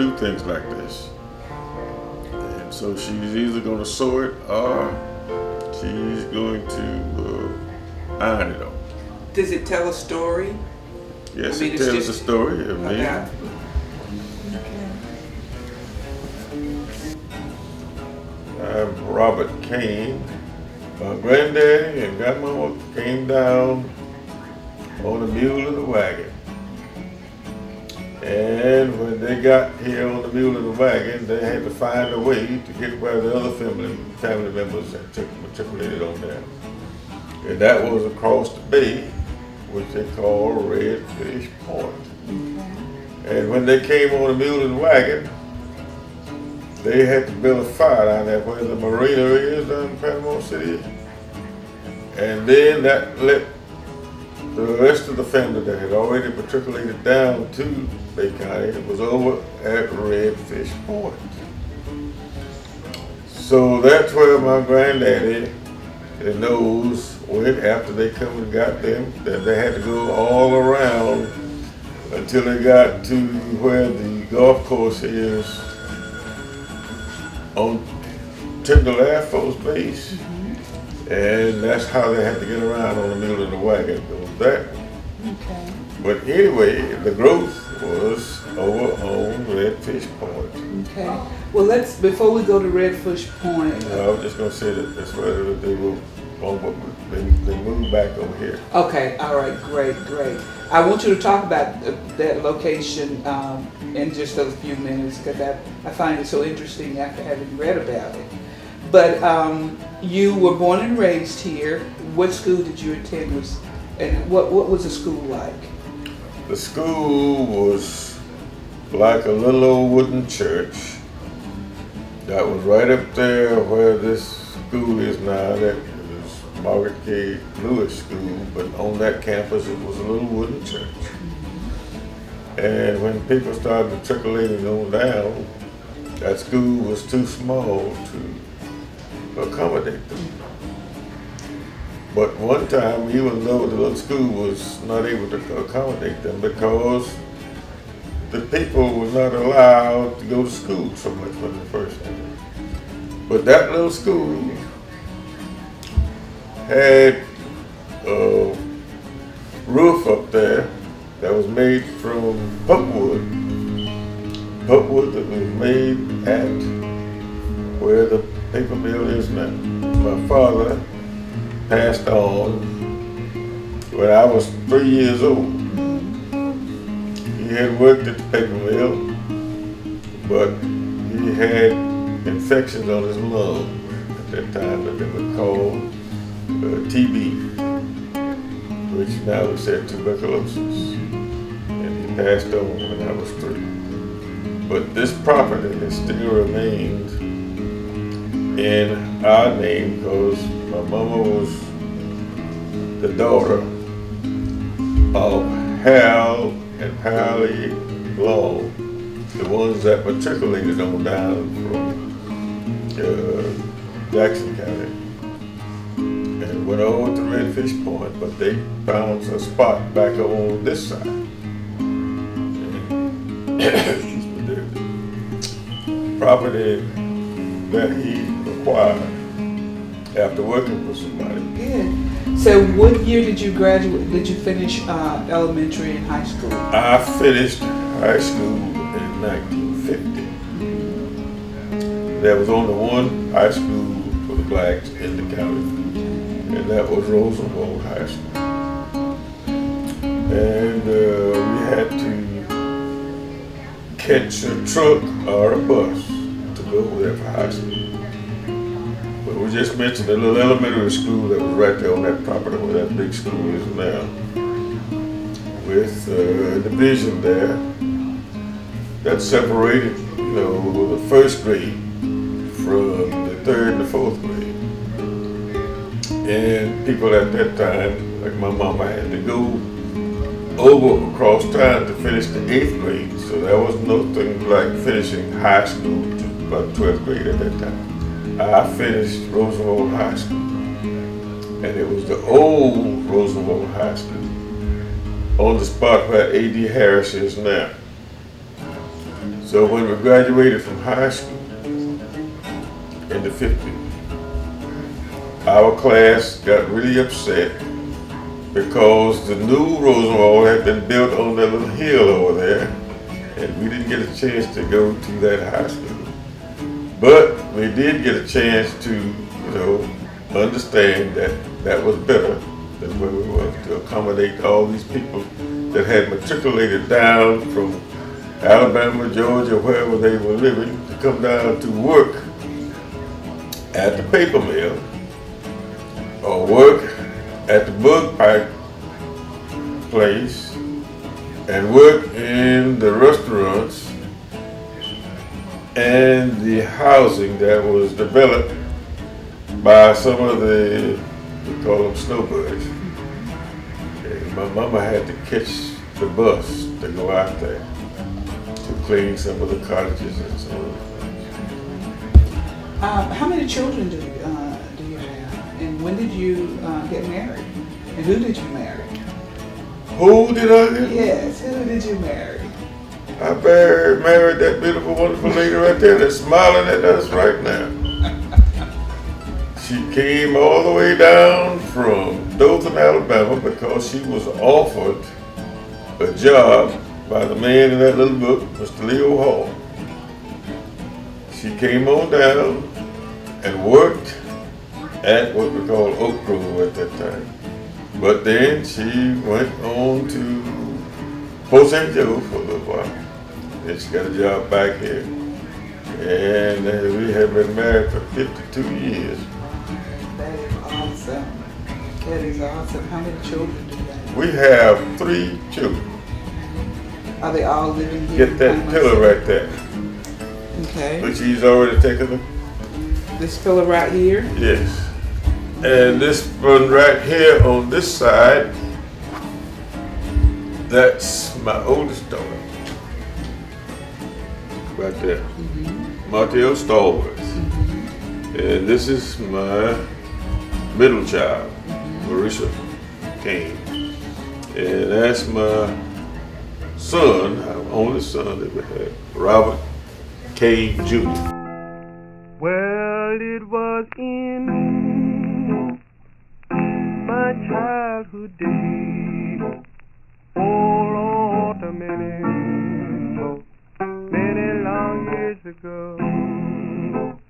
do things like this. And so she's either going to sew it or she's going to iron it on. Does it tell a story? Yes, it tells a story of me. Okay. I'm Robert Caine. My granddaddy and grandmama came down on a mule and a wagon. And when they got here on the mule and the wagon, they had to find a way to get where the other family members had matriculated on there. And that was across the bay, which they call Redfish Point. And when they came on the mule and the wagon, they had to build a fire down there where the marina is down in Panama City. And then that let the rest of the family that had already matriculated down to Bay County, it was over at Redfish Point. So that's where my granddaddy knows went after they come and got them, that they had to go all around until they got to where the golf course is on Tyndall Air Force Base. And that's how they had to get around on the mule and the wagon. It was that. Okay. But anyway, the growth was over on Redfish Point. Okay. Well, before we go to Redfish Point. I was just going to say that that's where they were they moved back over here. Okay. All right. Great. I want you to talk about that location in just a few minutes because I find it so interesting after having read about it. But you were born and raised here. What school did you attend? And what was the school like? The school was like a little old wooden church that was right up there where this school is now. That was Margaret K. Lewis School, but on that campus it was a little wooden church. And when people started matriculating on down, that school was too small to accommodate them. But one time, even though the little school was not able to accommodate them because the people were not allowed to go to school so much when they first entered. But that little school had a roof up there that was made from pulpwood that was made at where the paper mill is now. My father passed on when I was 3 years old. He had worked at the paper mill, but he had infections on his lung at that time that they were called TB, which now we said tuberculosis. And he passed on when I was 3. But this property has still remained in our name because my mama was the daughter of Hal and Pally Long, the ones that matriculated on down from Jackson County and went over to Redfish Point, but they found a spot back on this side. Excuse me, the property that he acquired after working for somebody. Good. So what year did you graduate? Did you finish elementary and high school? I finished high school in 1950. There was only one high school for the blacks in the county, and that was Rosenwald High School. And we had to catch a truck or a bus to go over there for high school. But we just mentioned a little elementary school that was right there on that property where that big school is now, with a division there that separated, the first grade from the 3rd and the 4th grade. And people at that time, like my mama, had to go over across town to finish the 8th grade. So there was nothing like finishing high school to about 12th grade at that time. I finished Rosenwald High School, and it was the old Rosenwald High School on the spot where A.D. Harris is now. So when we graduated from high school in the 50s, our class got really upset because the new Rosenwald had been built on that little hill over there, and we didn't get a chance to go to that high school. But we did get a chance to, understand that that was better than where we were, to accommodate all these people that had matriculated down from Alabama, Georgia, wherever they were living, to come down to work at the paper mill or work at the bug pipe place and work in the restaurants and the housing that was developed by some of the, we call them snowbirds. And my mama had to catch the bus to go out there to clean some of the cottages and so on. How many children do you have? And when did you get married? And who did you marry? Who did I get? Yes, who did you marry? I married that beautiful, wonderful lady right there that's smiling at us right now. She came all the way down from Dothan, Alabama, because she was offered a job by the man in that little book, Mr. Leo Hall. She came on down and worked at what we call Oak Grove at that time. But then she went on to Port St. Joe for a little while. Then she got a job back here. And we have been married for 52 years. That is awesome. That is awesome. How many children do you have? We have 3 children. Are they all living here? Get that pillow right there. Okay. Which he's already taken. This pillow right here? Yes. And this one right here on this side, that's my oldest daughter. Right there. Mm-hmm. Martell Stallworth. Mm-hmm. And this is my middle child, Marissa Caine. And that's my son, our only son that we had, Robert Caine Jr. Well, it was in my childhood days, oh Lord, many long years ago.